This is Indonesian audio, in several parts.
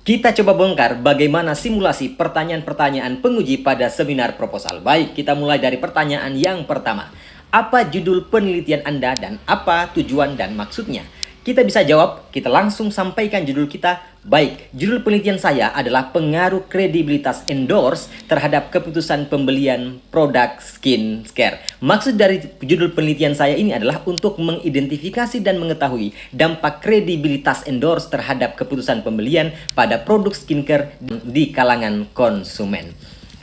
Kita coba bongkar bagaimana simulasi pertanyaan-pertanyaan penguji pada seminar proposal. Baik, kita mulai dari pertanyaan yang pertama. Apa judul penelitian Anda dan apa tujuan dan maksudnya? Kita bisa jawab, kita langsung sampaikan judul kita. Baik, judul penelitian saya adalah pengaruh kredibilitas endorse terhadap keputusan pembelian produk skincare. Maksud dari judul penelitian saya ini adalah untuk mengidentifikasi dan mengetahui dampak kredibilitas endorse terhadap keputusan pembelian pada produk skincare di kalangan konsumen.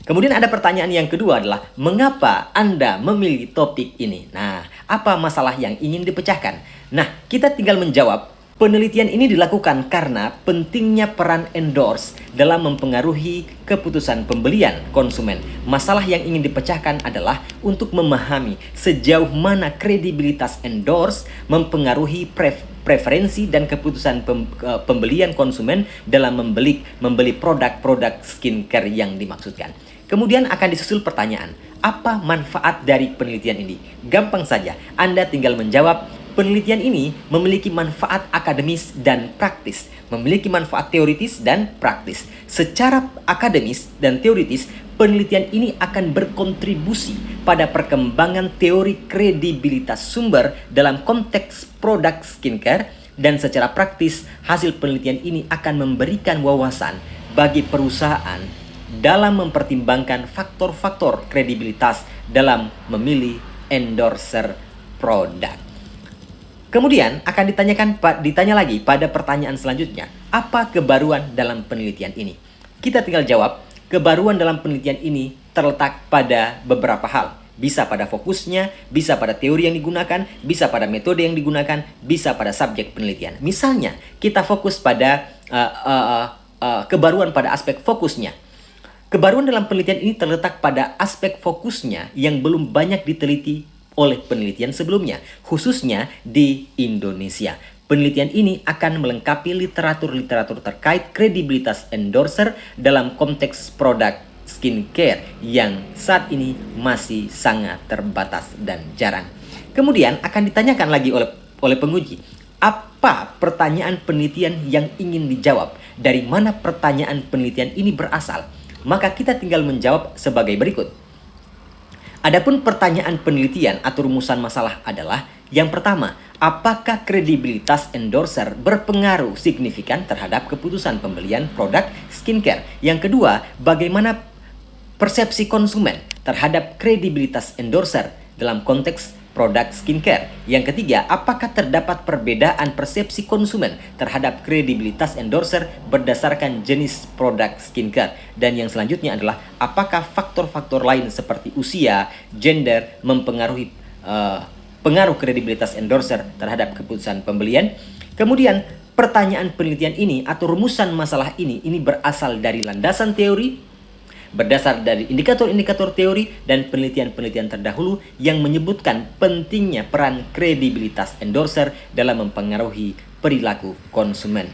Kemudian ada pertanyaan yang kedua adalah, mengapa Anda memilih topik ini? Nah, apa masalah yang ingin dipecahkan? Nah, kita tinggal menjawab, penelitian ini dilakukan karena pentingnya peran endorse dalam mempengaruhi keputusan pembelian konsumen. Masalah yang ingin dipecahkan adalah untuk memahami sejauh mana kredibilitas endorse mempengaruhi preferensi dan keputusan pembelian konsumen dalam membeli produk-produk skincare yang dimaksudkan. Kemudian akan disusul pertanyaan, apa manfaat dari penelitian ini? Gampang saja, Anda tinggal menjawab, penelitian ini memiliki manfaat akademis dan praktis, memiliki manfaat teoritis dan praktis. Secara akademis dan teoritis, penelitian ini akan berkontribusi pada perkembangan teori kredibilitas sumber dalam konteks produk skincare, dan secara praktis, hasil penelitian ini akan memberikan wawasan bagi perusahaan dalam mempertimbangkan faktor-faktor kredibilitas dalam memilih endorser produk. Kemudian akan ditanya lagi pada pertanyaan selanjutnya, apa kebaruan dalam penelitian ini? Kita tinggal jawab, kebaruan dalam penelitian ini terletak pada beberapa hal. Bisa pada fokusnya, bisa pada teori yang digunakan, bisa pada metode yang digunakan, bisa pada subjek penelitian. Misalnya, kita fokus pada kebaruan pada aspek fokusnya. Kebaruan dalam penelitian ini terletak pada aspek fokusnya yang belum banyak diteliti oleh penelitian sebelumnya, khususnya di Indonesia. Penelitian ini akan melengkapi literatur-literatur terkait kredibilitas endorser dalam konteks produk skincare yang saat ini masih sangat terbatas dan jarang. Kemudian akan ditanyakan lagi oleh penguji, apa pertanyaan penelitian yang ingin dijawab? Dari mana pertanyaan penelitian ini berasal? Maka kita tinggal menjawab sebagai berikut. Adapun pertanyaan penelitian atau rumusan masalah adalah, yang pertama, apakah kredibilitas endorser berpengaruh signifikan terhadap keputusan pembelian produk skincare? Yang kedua, bagaimana persepsi konsumen terhadap kredibilitas endorser dalam konteks produk skincare? Yang ketiga, apakah terdapat perbedaan persepsi konsumen terhadap kredibilitas endorser berdasarkan jenis produk skincare? Dan yang selanjutnya adalah, apakah faktor-faktor lain seperti usia, gender mempengaruhi pengaruh kredibilitas endorser terhadap keputusan pembelian? Kemudian, pertanyaan penelitian ini atau rumusan masalah ini berasal dari landasan teori, berdasar dari indikator-indikator teori dan penelitian-penelitian terdahulu yang menyebutkan pentingnya peran kredibilitas endorser dalam mempengaruhi perilaku konsumen.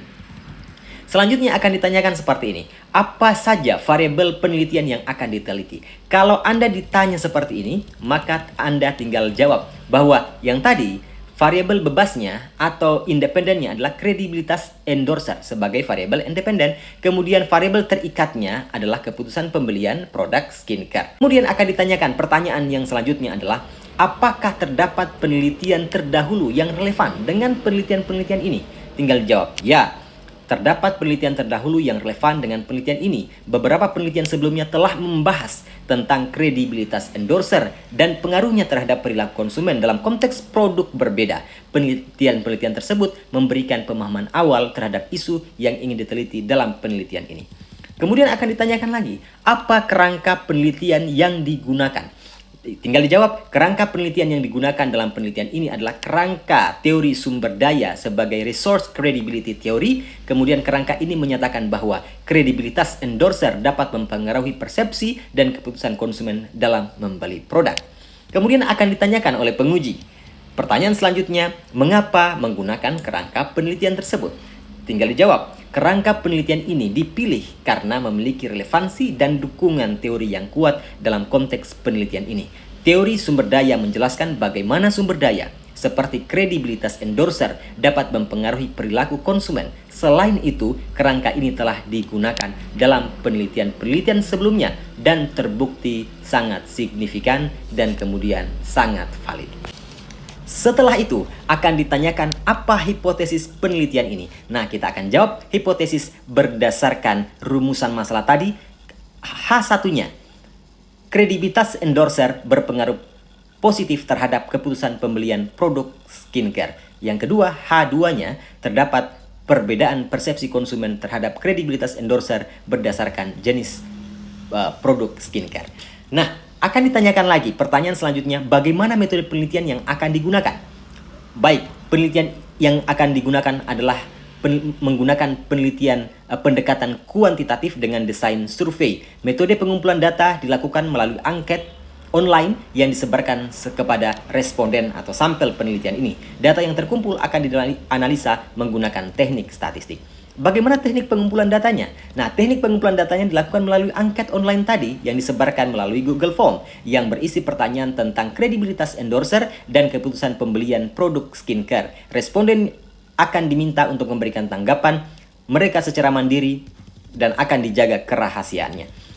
Selanjutnya akan ditanyakan seperti ini, apa saja variabel penelitian yang akan diteliti? Kalau Anda ditanya seperti ini, maka Anda tinggal jawab bahwa yang tadi variabel bebasnya atau independennya adalah kredibilitas endorser sebagai variabel independen. Kemudian variabel terikatnya adalah keputusan pembelian produk skincare. Kemudian akan ditanyakan pertanyaan yang selanjutnya adalah, apakah terdapat penelitian terdahulu yang relevan dengan penelitian-penelitian ini? Tinggal jawab, ya. Terdapat penelitian terdahulu yang relevan dengan penelitian ini. Beberapa penelitian sebelumnya telah membahas tentang kredibilitas endorser dan pengaruhnya terhadap perilaku konsumen dalam konteks produk berbeda. Penelitian-penelitian tersebut memberikan pemahaman awal terhadap isu yang ingin diteliti dalam penelitian ini. Kemudian akan ditanyakan lagi, apa kerangka penelitian yang digunakan? Tinggal dijawab, kerangka penelitian yang digunakan dalam penelitian ini adalah kerangka teori sumber daya sebagai resource credibility theory. Kemudian kerangka ini menyatakan bahwa kredibilitas endorser dapat mempengaruhi persepsi dan keputusan konsumen dalam membeli produk. Kemudian akan ditanyakan oleh penguji. Pertanyaan selanjutnya, mengapa menggunakan kerangka penelitian tersebut? Tinggal dijawab, kerangka penelitian ini dipilih karena memiliki relevansi dan dukungan teori yang kuat dalam konteks penelitian ini. Teori sumber daya menjelaskan bagaimana sumber daya seperti kredibilitas endorser dapat mempengaruhi perilaku konsumen. Selain itu, kerangka ini telah digunakan dalam penelitian-penelitian sebelumnya dan terbukti sangat signifikan dan kemudian sangat valid. Setelah itu, akan ditanyakan apa hipotesis penelitian ini. Nah, kita akan jawab hipotesis berdasarkan rumusan masalah tadi. H1-nya, kredibilitas endorser berpengaruh positif terhadap keputusan pembelian produk skincare. Yang kedua, H2-nya, terdapat perbedaan persepsi konsumen terhadap kredibilitas endorser berdasarkan jenis produk skincare. Nah, akan ditanyakan lagi pertanyaan selanjutnya, bagaimana metode penelitian yang akan digunakan? Baik, penelitian yang akan digunakan adalah menggunakan penelitian pendekatan kuantitatif dengan desain survei. Metode pengumpulan data dilakukan melalui angket online yang disebarkan kepada responden atau sampel penelitian ini. Data yang terkumpul akan dianalisa menggunakan teknik statistik. Bagaimana teknik pengumpulan datanya? Nah, teknik pengumpulan datanya dilakukan melalui angket online tadi yang disebarkan melalui Google Form yang berisi pertanyaan tentang kredibilitas endorser dan keputusan pembelian produk skincare. Responden akan diminta untuk memberikan tanggapan mereka secara mandiri dan akan dijaga kerahasiaannya.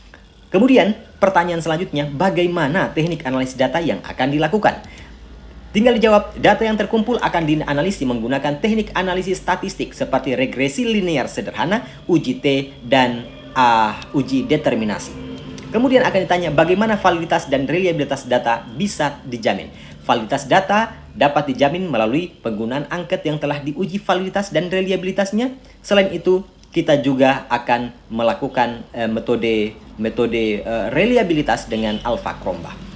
Kemudian, pertanyaan selanjutnya, bagaimana teknik analisis data yang akan dilakukan? Tinggal dijawab, data yang terkumpul akan dianalisis menggunakan teknik analisis statistik seperti regresi linear sederhana, uji T, dan uji determinasi. Kemudian akan ditanya bagaimana validitas dan reliabilitas data bisa dijamin. Validitas data dapat dijamin melalui penggunaan angket yang telah diuji validitas dan reliabilitasnya. Selain itu, kita juga akan melakukan metode reliabilitas dengan alpha Cronbach.